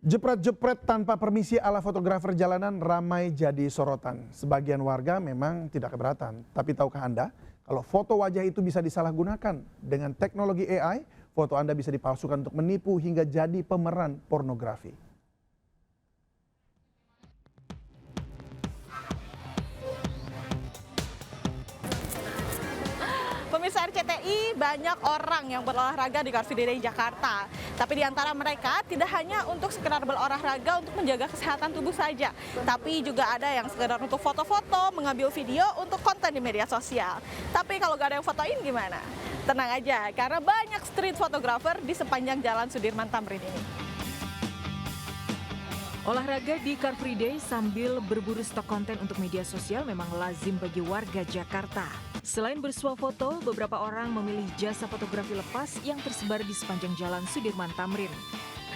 Jepret-jepret tanpa permisi ala fotografer jalanan ramai jadi sorotan. Sebagian warga memang tidak keberatan. Tapi tahukah Anda, kalau foto wajah itu bisa disalahgunakan? Dengan teknologi AI, foto Anda bisa dipalsukan untuk menipu hingga jadi pemeran pornografi. Pemirsa RCTI, banyak orang yang berolahraga di Car Free Day Jakarta. Tapi di antara mereka tidak hanya untuk sekedar berolahraga untuk menjaga kesehatan tubuh saja, tapi juga ada yang sekedar untuk foto-foto, mengambil video untuk konten di media sosial. Tapi kalau gak ada yang fotoin gimana? Tenang aja, karena banyak street photographer di sepanjang Jalan Sudirman Tamrin ini. Olahraga di Car Free Day sambil berburu stok konten untuk media sosial memang lazim bagi warga Jakarta. Selain bersuah foto, beberapa orang memilih jasa fotografi lepas yang tersebar di sepanjang Jalan Sudirman Tamrin.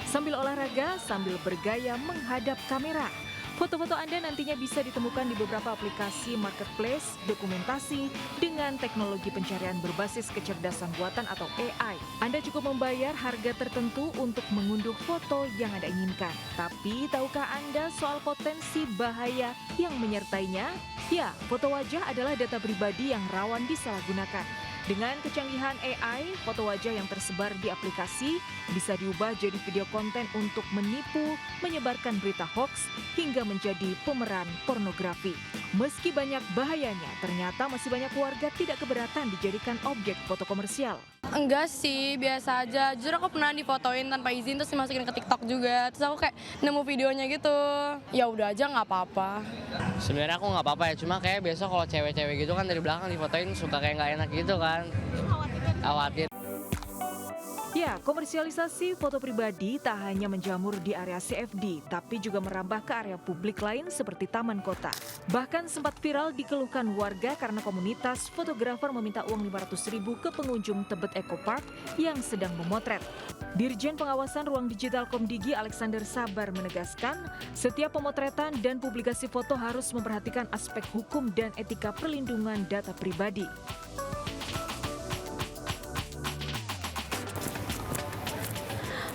Sambil olahraga, sambil bergaya menghadap kamera. Foto-foto Anda nantinya bisa ditemukan di beberapa aplikasi marketplace, dokumentasi, dengan teknologi pencarian berbasis kecerdasan buatan atau AI. Anda cukup membayar harga tertentu untuk mengunduh foto yang Anda inginkan. Tapi tahukah Anda soal potensi bahaya yang menyertainya? Ya, foto wajah adalah data pribadi yang rawan disalahgunakan. Dengan kecanggihan AI, foto wajah yang tersebar di aplikasi bisa diubah jadi video konten untuk menipu, menyebarkan berita hoaks, hingga menjadi pemeran pornografi. Meski banyak bahayanya, ternyata masih banyak warga tidak keberatan dijadikan objek foto komersial. Enggak sih, biasa aja. Jujur aku pernah difotoin tanpa izin terus dimasukin ke TikTok juga. Terus aku kayak nemu videonya gitu. Ya udah aja nggak apa-apa. Sebenarnya aku nggak apa-apa ya, cuma kayak biasa kalau cewek-cewek gitu kan dari belakang difotoin suka kayak nggak enak gitu kan. Khawatir. Ya, komersialisasi foto pribadi tak hanya menjamur di area CFD, tapi juga merambah ke area publik lain seperti taman kota. Bahkan sempat viral dikeluhkan warga karena komunitas fotografer meminta uang 500.000 ke pengunjung Tebet Eco Park yang sedang memotret. Dirjen Pengawasan Ruang Digital Komdigi Alexander Sabar menegaskan, setiap pemotretan dan publikasi foto harus memperhatikan aspek hukum dan etika perlindungan data pribadi.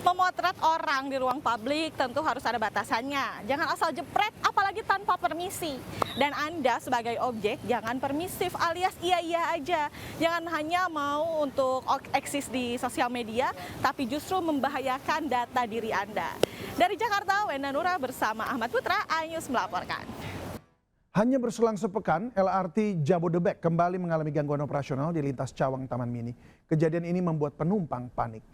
Memotret orang di ruang publik tentu harus ada batasannya. Jangan asal jepret, apalagi tanpa permisi. Dan Anda sebagai objek jangan permisif alias iya-iya aja. Jangan hanya mau untuk eksis di sosial media, tapi justru membahayakan data diri Anda. Dari Jakarta, Wenda Nura bersama Ahmad Putra, iNews melaporkan. Hanya berselang sepekan, LRT Jabodebek kembali mengalami gangguan operasional di lintas Cawang Taman Mini. Kejadian ini membuat penumpang panik.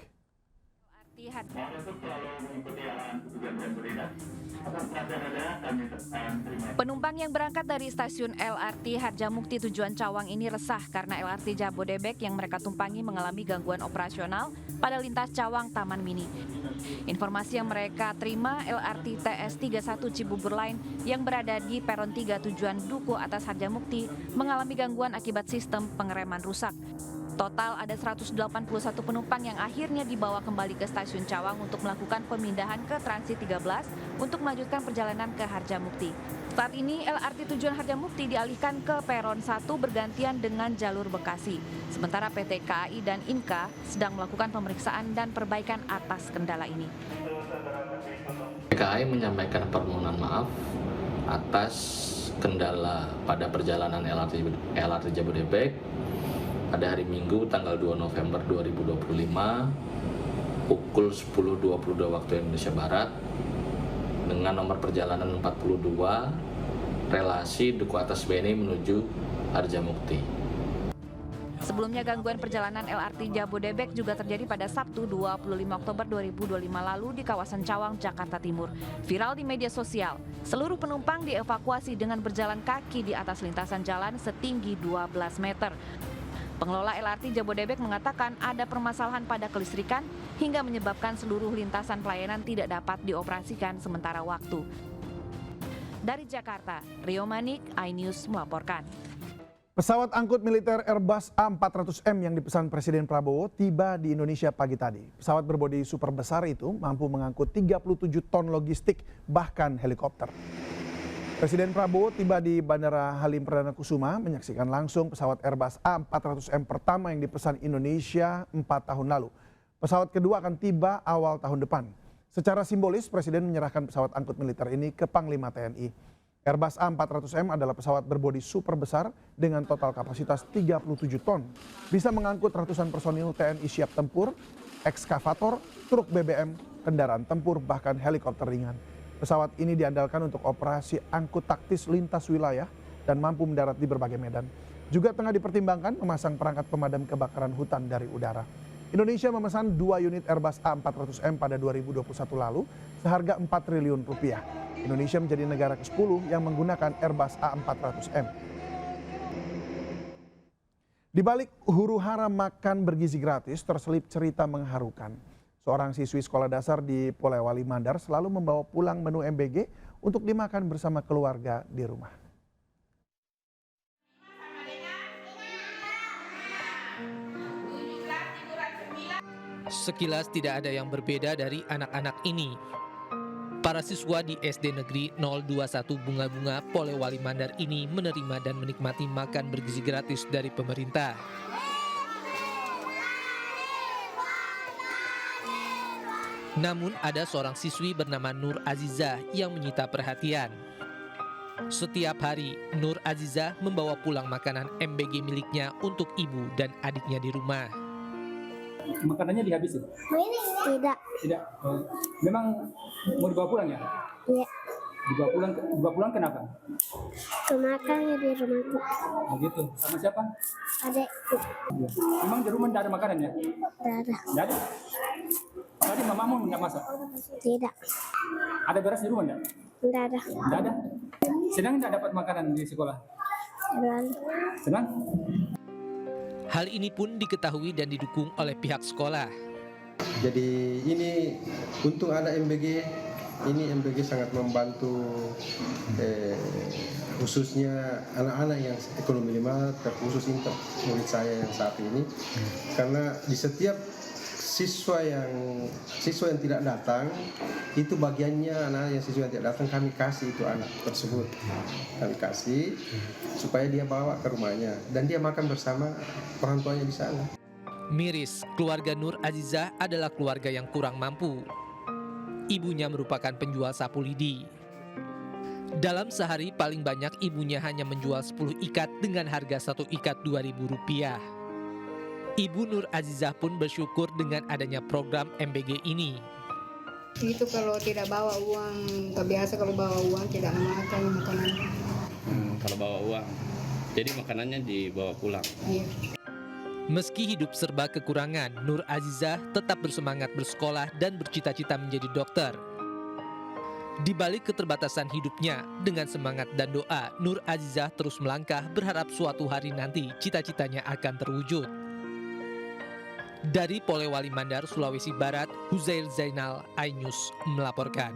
Penumpang yang berangkat dari stasiun LRT Harjamukti tujuan Cawang ini resah karena LRT Jabodebek yang mereka tumpangi mengalami gangguan operasional pada lintas Cawang Taman Mini. Informasi yang mereka terima, LRT TS 31 Cibubur Line yang berada di peron 3 tujuan Duku atas Harjamukti mengalami gangguan akibat sistem pengereman rusak. Total ada 181 penumpang yang akhirnya dibawa kembali ke stasiun Cawang untuk melakukan pemindahan ke Transit 13 untuk melanjutkan perjalanan ke Harjamukti. Saat ini LRT tujuan Harjamukti dialihkan ke peron 1 bergantian dengan jalur Bekasi. Sementara PT KAI dan Inka sedang melakukan pemeriksaan dan perbaikan atas kendala ini. KAI menyampaikan permohonan maaf atas kendala pada perjalanan LRT Jabodebek pada hari Minggu tanggal 2 November 2025 pukul 10.22 waktu Indonesia Barat dengan nomor perjalanan 42 relasi Duku Atas Beni menuju Harjamukti. Sebelumnya gangguan perjalanan LRT Jabodebek juga terjadi pada Sabtu 25 Oktober 2025 lalu di kawasan Cawang, Jakarta Timur. Viral di media sosial, seluruh penumpang dievakuasi dengan berjalan kaki di atas lintasan jalan setinggi 12 meter. Pengelola LRT Jabodebek mengatakan ada permasalahan pada kelistrikan hingga menyebabkan seluruh lintasan pelayanan tidak dapat dioperasikan sementara waktu. Dari Jakarta, Rio Manik, iNews melaporkan. Pesawat angkut militer Airbus A400M yang dipesan Presiden Prabowo tiba di Indonesia pagi tadi. Pesawat berbodi super besar itu mampu mengangkut 37 ton logistik, bahkan helikopter. Presiden Prabowo tiba di Bandara Halim Perdana Kusuma menyaksikan langsung pesawat Airbus A400M pertama yang dipesan Indonesia 4 tahun lalu. Pesawat kedua akan tiba awal tahun depan. Secara simbolis, Presiden menyerahkan pesawat angkut militer ini ke Panglima TNI. Airbus A400M adalah pesawat berbodi super besar dengan total kapasitas 37 ton. Bisa mengangkut ratusan personil TNI siap tempur, ekskavator, truk BBM, kendaraan tempur, bahkan helikopter ringan. Pesawat ini diandalkan untuk operasi angkut taktis lintas wilayah dan mampu mendarat di berbagai medan. Juga tengah dipertimbangkan memasang perangkat pemadam kebakaran hutan dari udara. Indonesia memesan 2 unit Airbus A400M pada 2021 lalu seharga 4 triliun rupiah. Indonesia menjadi negara ke-10 yang menggunakan Airbus A400M. Di balik huru-hara makan bergizi gratis terselip cerita mengharukan. Seorang siswi sekolah dasar di Polewali Mandar selalu membawa pulang menu MBG untuk dimakan bersama keluarga di rumah. Sekilas tidak ada yang berbeda dari anak-anak ini. Para siswa di SD Negeri 021 Bunga-Bunga Polewali Mandar ini menerima dan menikmati makan bergizi gratis dari pemerintah. Namun ada seorang siswi bernama Nur Azizah yang menyita perhatian. Setiap hari, Nur Azizah membawa pulang makanan MBG miliknya untuk ibu dan adiknya di rumah. Makanannya dihabisin? Tidak. Tidak. Memang mau dibawa pulang ya? Iya. Dibawa pulang kenapa? Kemakannya di rumahku. Oh gitu. Sama siapa? Adekku. Ya. Memang di rumah tidak ada makanan ya? Tidak ada. Tidak ada. Tadi mamamu tidak masak? Tidak. Ada beras di rumah tidak? Tidak ada. Tidak ada. Senang tidak dapat makanan di sekolah? Tidak. Senang? Hal ini pun diketahui dan didukung oleh pihak sekolah. Jadi ini untuk anak MBG, ini MBG sangat membantu khususnya anak-anak yang ekonomi lemah, terkhusus untuk murid saya yang saat ini. Karena di setiap siswa yang tidak datang, itu bagiannya anak yang siswa yang tidak datang kami kasih itu anak tersebut. Kami kasih supaya dia bawa ke rumahnya dan dia makan bersama orang tuanya di sana. Miris, keluarga Nur Azizah adalah keluarga yang kurang mampu. Ibunya merupakan penjual sapu lidi. Dalam sehari paling banyak ibunya hanya menjual 10 ikat dengan harga 1 ikat Rp2.000. Ibu Nur Azizah pun bersyukur dengan adanya program MBG ini. Itu kalau tidak bawa uang, kebiasa kalau bawa uang tidak makan makanan. Kalau bawa uang, jadi makanannya dibawa pulang. Iya. Meski hidup serba kekurangan, Nur Azizah tetap bersemangat bersekolah dan bercita-cita menjadi dokter. Di balik keterbatasan hidupnya, dengan semangat dan doa, Nur Azizah terus melangkah berharap suatu hari nanti cita-citanya akan terwujud. Dari Polewali Mandar, Sulawesi Barat, Huzail Zainal, iNews melaporkan.